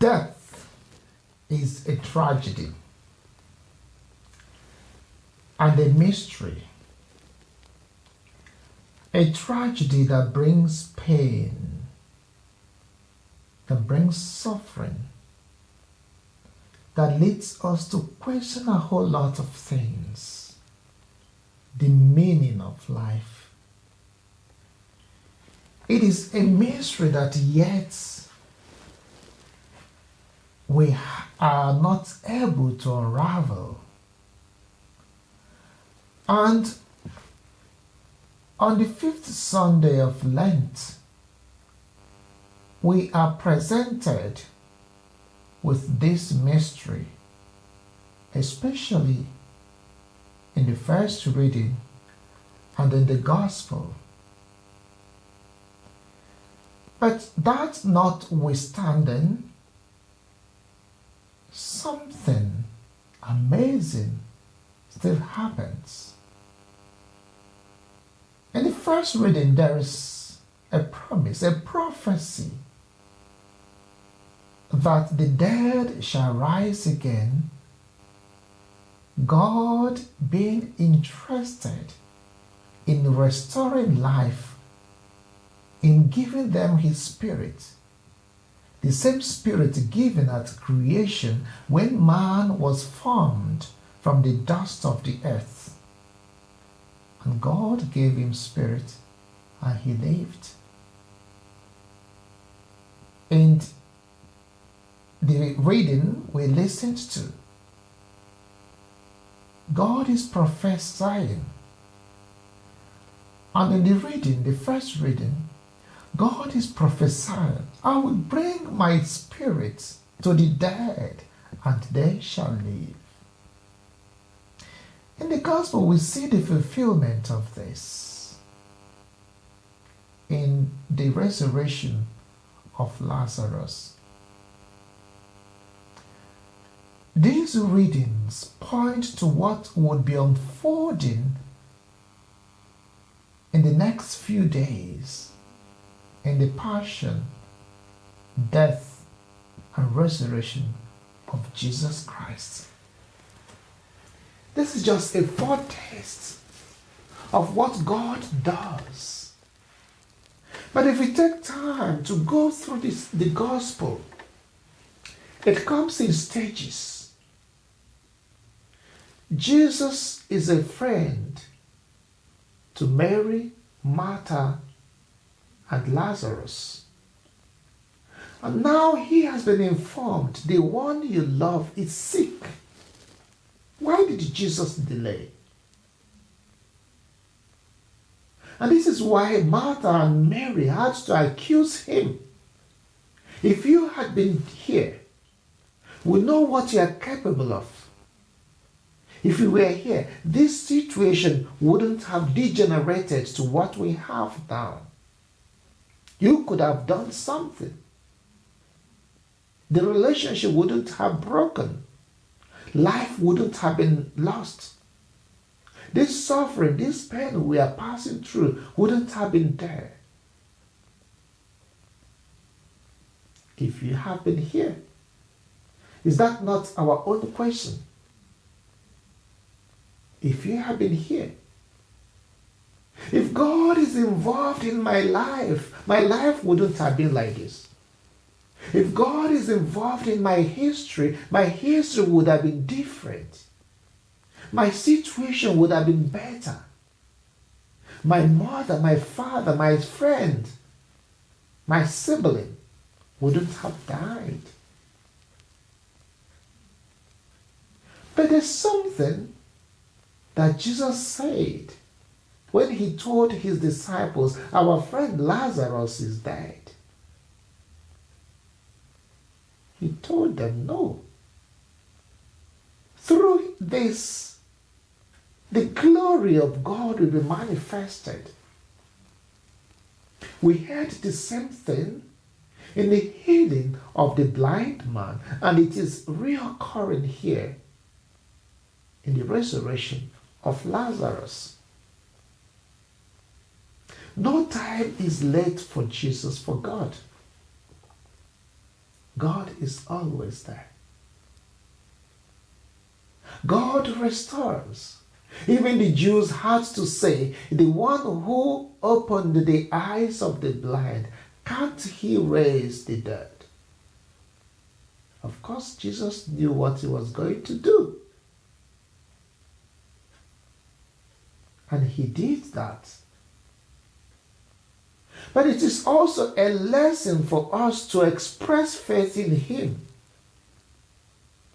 Death is a tragedy and a mystery. A tragedy that brings pain, that brings suffering, that leads us to question a whole lot of things. The meaning of life. It is a mystery that yet we are not able to unravel. And on the 5th Sunday of Lent, we are presented with this mystery, especially in the first reading and in the Gospel. But that notwithstanding, something amazing still happens. In the first reading, there is a promise, a prophecy that the dead shall rise again, God being interested in restoring life, in giving them His Spirit, the same Spirit given at creation when man was formed from the dust of the earth. And God gave him Spirit, and he lived. And the reading we listened to, God is prophesying. And in the reading, the first reading, God is prophesying, I will bring my Spirit to the dead, and they shall live. In the Gospel, we see the fulfillment of this in the resurrection of Lazarus. These readings point to what would be unfolding in the next few days in the passion, death, and resurrection of Jesus Christ. This is just a foretaste of what God does. But if we take time to go through the gospel, it comes in stages. Jesus is a friend to Mary, Martha, and Lazarus. And now he has been informed the one you love is sick. Why did Jesus delay? And this is why Martha and Mary had to accuse him. If you had been here, we know what you are capable of. If you were here, this situation wouldn't have degenerated to what we have now. You could have done something. The relationship wouldn't have broken. Life wouldn't have been lost. This suffering, this pain we are passing through wouldn't have been there. If you have been here, is that not our own question? If you have been here, if God is involved in my life wouldn't have been like this. If God is involved in my history would have been different. My situation would have been better. My mother, my father, my friend, my sibling wouldn't have died. But there's something that Jesus said when he told his disciples, our friend Lazarus is dead. He told them no. Through this, the glory of God will be manifested. We heard the same thing in the healing of the blind man, and it is reoccurring here in the resurrection of Lazarus. No time is late for Jesus, for God. God is always there. God restores. Even the Jews had to say, the one who opened the eyes of the blind, can't he raise the dead? Of course, Jesus knew what he was going to do. And he did that. But it is also a lesson for us to express faith in him.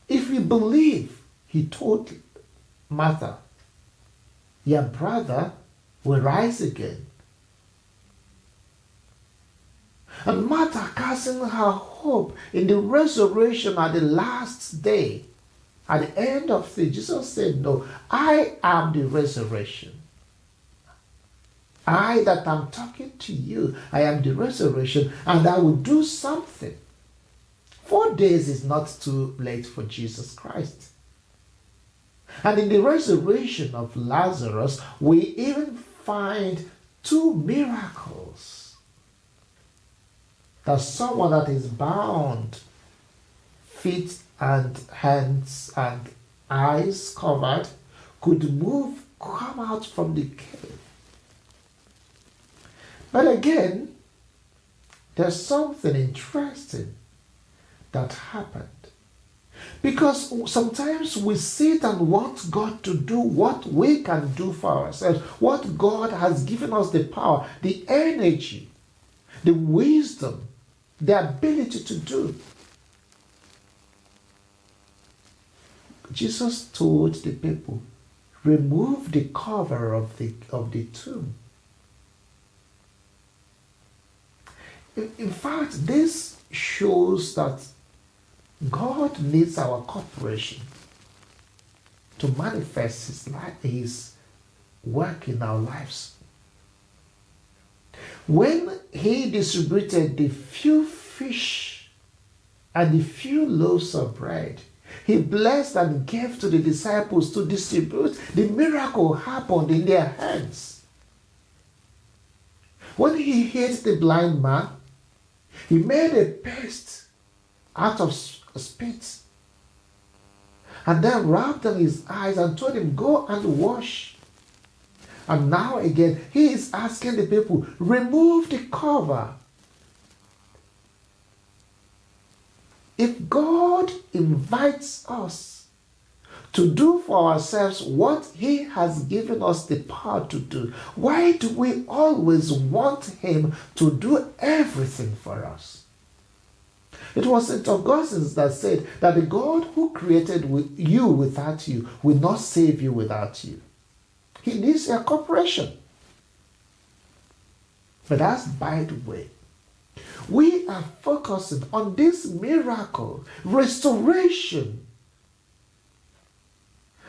If we believe, he told Martha, your brother will rise again. And Martha, casting her hope in the resurrection at the last day, at the end of the day, Jesus said, no, I am the resurrection. I that am talking to you, I am the resurrection, and I will do something. 4 days is not too late for Jesus Christ. And in the resurrection of Lazarus, we even find 2 miracles. That someone that is bound, feet and hands and eyes covered, could come out from the cave. But again, there's something interesting that happened. Because sometimes we sit and want God to do what we can do for ourselves, what God has given us the power, the energy, the wisdom, the ability to do. Jesus told the people, remove the cover of the tomb. In fact, this shows that God needs our cooperation to manifest his work in our lives. When he distributed the few fish and the few loaves of bread, he blessed and gave to the disciples to distribute. The miracle happened in their hands. When he healed the blind man, he made a paste out of spit and then rubbed on his eyes and told him, go and wash. And now again, he is asking the people, remove the cover. If God invites us to do for ourselves what he has given us the power to do, why do we always want him to do everything for us? It was St. Augustine that said that the God who created you without you will not save you without you. He needs your cooperation. But that's by the way. We are focusing on this miracle, restoration.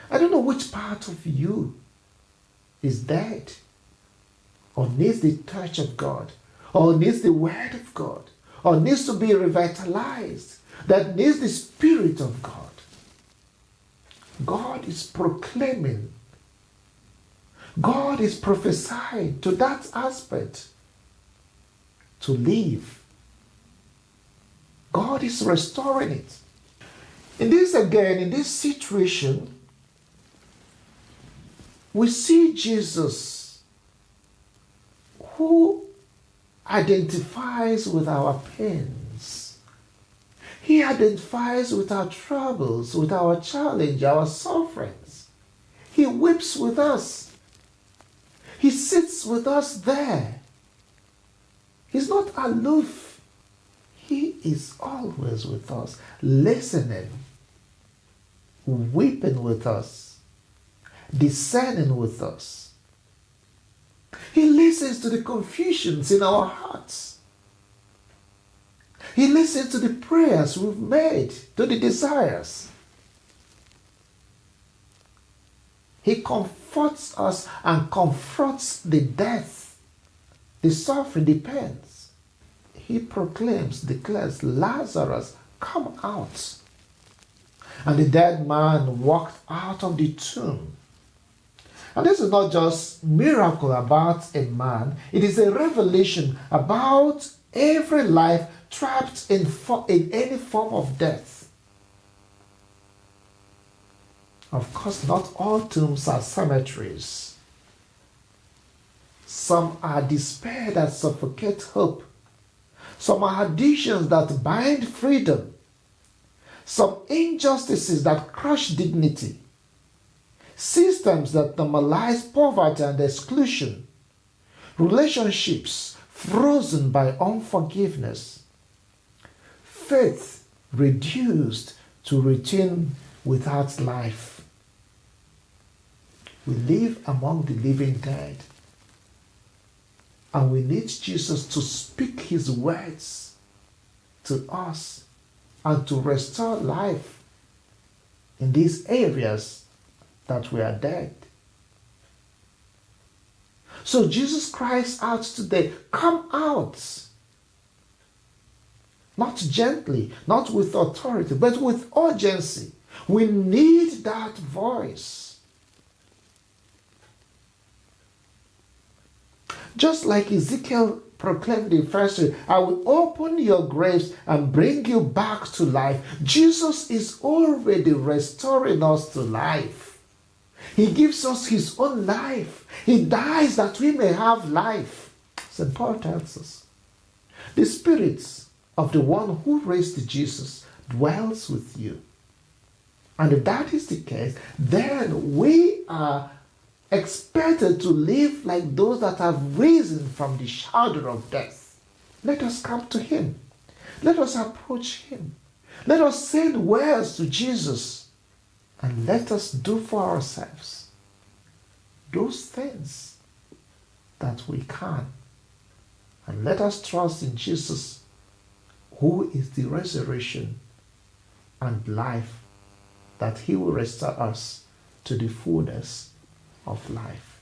I don't know which part of you is dead, or needs the touch of God, or needs the word of God, or needs to be revitalized, that needs the Spirit of God. God is proclaiming, God is prophesying to that aspect to live. God is restoring it. In this situation, we see Jesus who identifies with our pains. He identifies with our troubles, with our challenge, our sufferings. He weeps with us. He sits with us there. He's not aloof. He is always with us, listening, weeping with us, discerning with us. He listens to the confusions in our hearts. He listens to the prayers we've made, to the desires. He comforts us and confronts the death, the suffering, the pains. He proclaims, declares, Lazarus, come out. And the dead man walked out of the tomb. And this is not just a miracle about a man. It is a revelation about every life trapped in any form of death. Of course, not all tombs are cemeteries. Some are despair that suffocate hope. Some are additions that bind freedom. Some injustices that crush dignity. Systems that normalize poverty and exclusion. Relationships frozen by unforgiveness. Faith reduced to routine without life. We live among the living dead. And we need Jesus to speak his words to us and to restore life in these areas that we are dead. So Jesus cries out today, come out. Not gently, not with authority, but with urgency. We need that voice. Just like Ezekiel proclaimed in verse 3, I will open your graves and bring you back to life. Jesus is already restoring us to life. He gives us his own life. He dies that we may have life. St. Paul tells us, the Spirit of the one who raised Jesus dwells with you. And if that is the case, then we are expected to live like those that have risen from the shadow of death. Let us come to him. Let us approach him. Let us send words to Jesus. And let us do for ourselves those things that we can. And let us trust in Jesus, who is the resurrection and life, that he will restore us to the fullness of life.